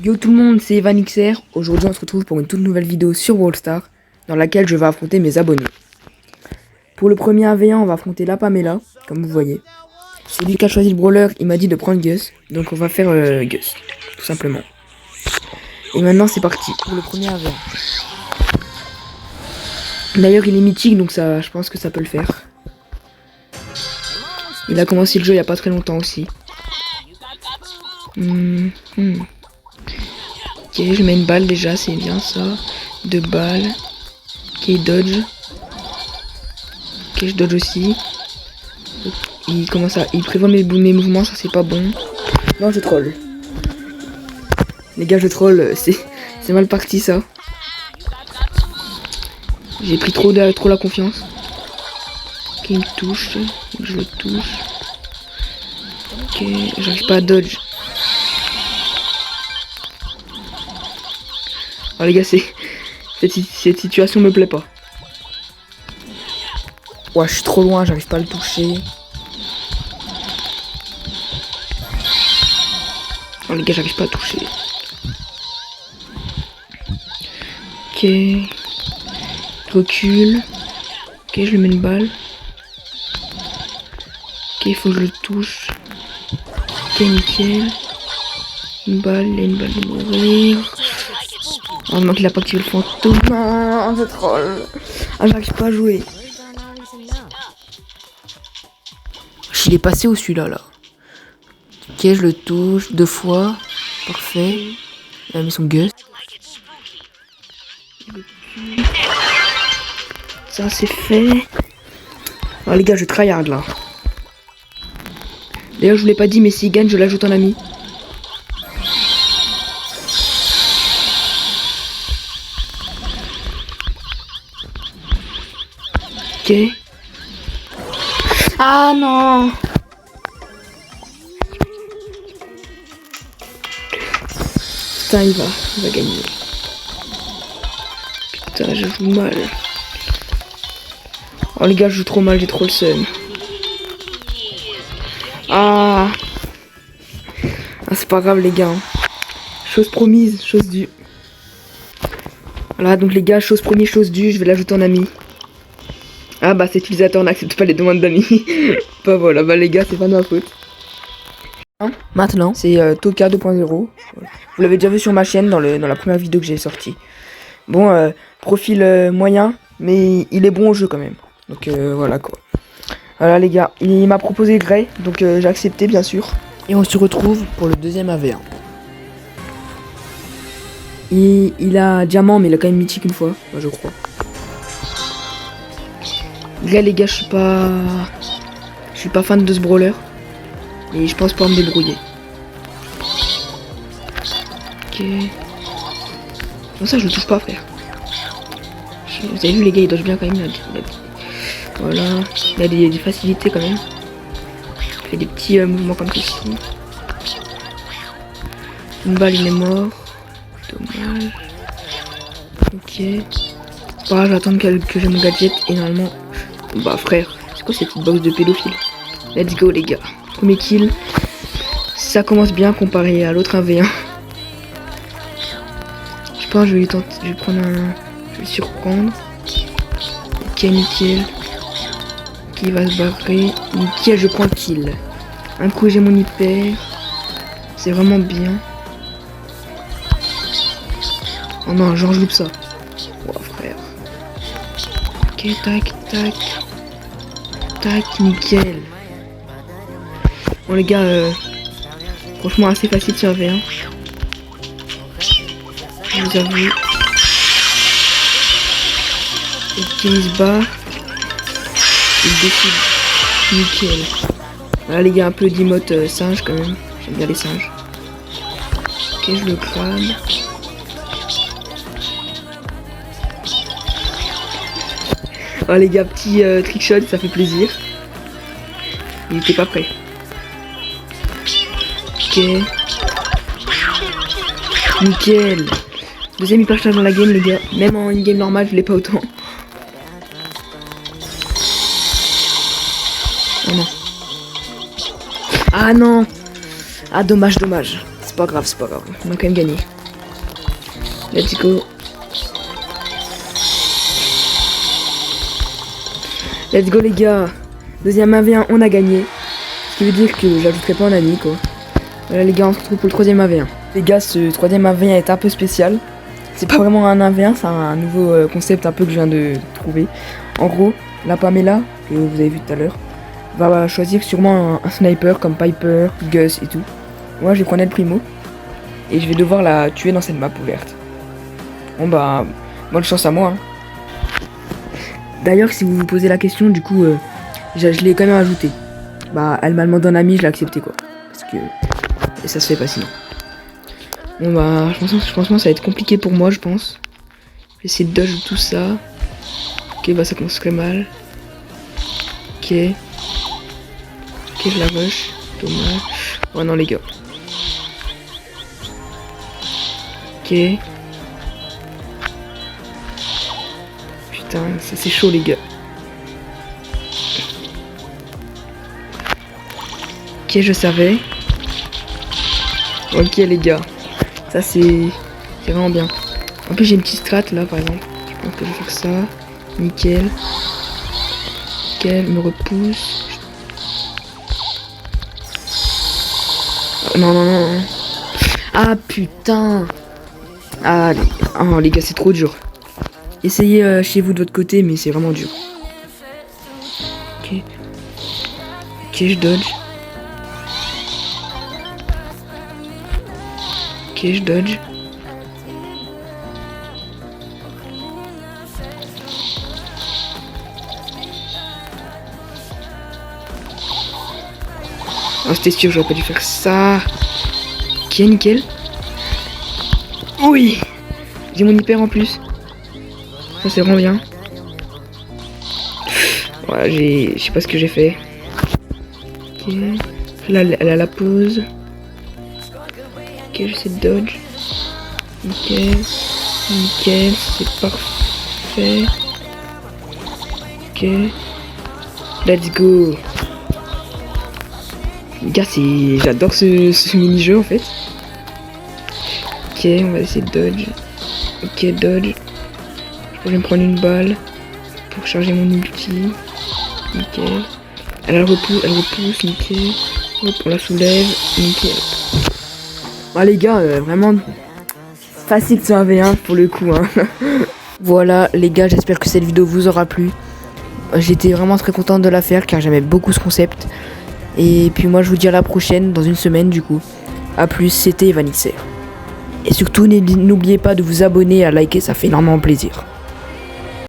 Yo tout le monde, c'est Evan XR. Aujourd'hui on se retrouve pour une toute nouvelle vidéo sur Brawl Stars dans laquelle je vais affronter mes abonnés. Pour le premier 1v1, on va affronter la Pamela, comme vous voyez. C'est lui qui a choisi le brawler, il m'a dit de prendre Gus, donc on va faire Gus, tout simplement. Et maintenant c'est parti pour le premier 1v1. D'ailleurs il est mythique, donc ça, je pense que ça peut le faire. Il a commencé le jeu il n'y a pas très longtemps aussi. Ok, je mets une balle déjà, c'est bien ça. 2 balles. Ok, dodge. Ok, je dodge aussi. Il commence à... Il prévoit mes mouvements, ça c'est pas bon. Non, je troll. Les gars, je troll, c'est mal parti ça. J'ai pris trop la confiance. Ok, il me touche. Je le touche. Ok, j'arrive pas à dodge. Oh les gars, cette situation me plaît pas. Ouais, je suis trop loin, j'arrive pas à le toucher. Oh les gars, j'arrive pas à toucher. Ok. Recule. Ok, je lui mets une balle. Ok, il faut que je le touche. Ok, nickel. Une balle de mourir. Oh non, qu'il a pas activé le fantôme. Non, c'est troll. Ah, j'arrive pas à jouer. Il est passé où celui-là, là? Ok, je le touche 2 fois. Parfait. Il a mis son Gus. Ça, c'est fait. Oh, les gars, je tryhard, là. D'ailleurs, je vous l'ai pas dit, mais s'il gagne, je l'ajoute en ami. Ok. Ah non. Putain, il va gagner. Putain, je joue mal. Oh les gars, je joue trop mal, j'ai trop le seum. Ah c'est pas grave les gars. Chose promise, chose due. Voilà, donc les gars, chose promise, chose due, je vais l'ajouter en ami. Ah bah cet utilisateur n'accepte pas les demandes d'amis. Bah voilà, bah les gars, c'est pas de ma faute. Maintenant, c'est Toka 2.0. Vous l'avez déjà vu sur ma chaîne dans la première vidéo que j'ai sortie. Bon, profil moyen, mais il est bon au jeu quand même. Donc voilà quoi. Voilà les gars, il m'a proposé Grey, donc j'ai accepté bien sûr. Et on se retrouve pour le deuxième AV1. Il a diamant, mais il a quand même mythique une fois, je crois. Là les gars, je suis pas fan de ce brawler. Et je pense pouvoir me débrouiller. Ok. Comment ça je le touche pas frère? Vous avez vu les gars, il dodge bien quand même. Voilà. Il a des facilités quand même. Il fait des petits mouvements comme ceci. Une balle, il est mort. Dommage. Ok. Voilà, j'attends que j'ai mon gadget et normalement... Bah frère, c'est quoi cette petite box de pédophile? Let's go les gars. Premier kill. Ça commence bien comparé à l'autre 1v1. Je pense que je vais tenter. Je vais prendre un... Je vais le surprendre. Ok, nickel. Qui va se barrer. Nickel, je prends le kill. Un coup j'ai mon hyper. C'est vraiment bien. Oh non, genre je loupe ça. Oh frère. Ok, tac, tac. Tac, nickel. Bon les gars, franchement assez facile sur V1. Je vous avoue. Ok, il se bat. Il décide. Nickel. Voilà les gars, un peu d'emote singe quand même. J'aime bien les singes. Ok, je le crame. Oh les gars, petit trickshot, ça fait plaisir. Il était pas prêt. Ok. Nickel. Deuxième hyper charge dans la game les gars. Même en in-game normal, je l'ai pas autant. Oh non. Ah non. Ah dommage, dommage. C'est pas grave, c'est pas grave. On a quand même gagné. Let's go. Let's go les gars. Deuxième AV1, on a gagné. Ce qui veut dire que j'ajouterai pas en ami quoi. Voilà les gars, on se retrouve pour le troisième AV1. Les gars, ce troisième AV1 est un peu spécial. C'est pas vraiment un AV1, c'est un nouveau concept un peu que je viens de trouver. En gros, la Pamela, que vous avez vu tout à l'heure, va choisir sûrement un sniper comme Piper, Gus et tout. Moi je vais prendre El Primo. Et je vais devoir la tuer dans cette map ouverte. Bon bah, bonne chance à moi. Hein. D'ailleurs, si vous vous posez la question, du coup, je l'ai quand même ajouté. Bah, elle m'a demandé un ami, je l'ai accepté quoi. Parce que et ça se fait pas sinon. Bon bah, franchement, ça va être compliqué pour moi, je pense. Je vais essayer de dodge tout ça. Ok, bah ça commence très mal. Ok. Ok, je la rush. Dommage. Oh non les gars. Ok. Putain, ça c'est chaud les gars. Ok, je savais. Ok les gars. Ça c'est vraiment bien. En plus j'ai une petite strat là par exemple. Je pense que je vais faire ça. Nickel. Nickel, me repousse. Oh, non, non, non. Ah putain. Ah oh, les gars, c'est trop dur. Essayez chez vous de votre côté, mais c'est vraiment dur. Ok. Ok, je dodge. Ok, je dodge. Oh, c'était sûr, j'aurais pas dû faire ça. Ok, nickel. Oui. J'ai mon hyper en plus. Ça, c'est vraiment bien. Voilà, je sais pas ce que j'ai fait. Ok. Là, elle a la pause. Ok, j'essaie de dodge. Nickel. Nickel, c'est parfait. Ok. Let's go. Les gars, j'adore ce mini-jeu en fait. Ok, on va essayer de dodge. Ok, dodge. Je vais me prendre une balle pour charger mon ulti. Nickel. Elle repousse, nickel. Hop, on la soulève, nickel. Ah les gars, vraiment facile ce 1v1 pour le coup. Hein. Voilà les gars, j'espère que cette vidéo vous aura plu. J'étais vraiment très contente de la faire car j'aimais beaucoup ce concept. Et puis moi je vous dis à la prochaine, dans une semaine du coup. A plus, c'était Evanixer. Et surtout n'oubliez pas de vous abonner et à liker, ça fait énormément plaisir.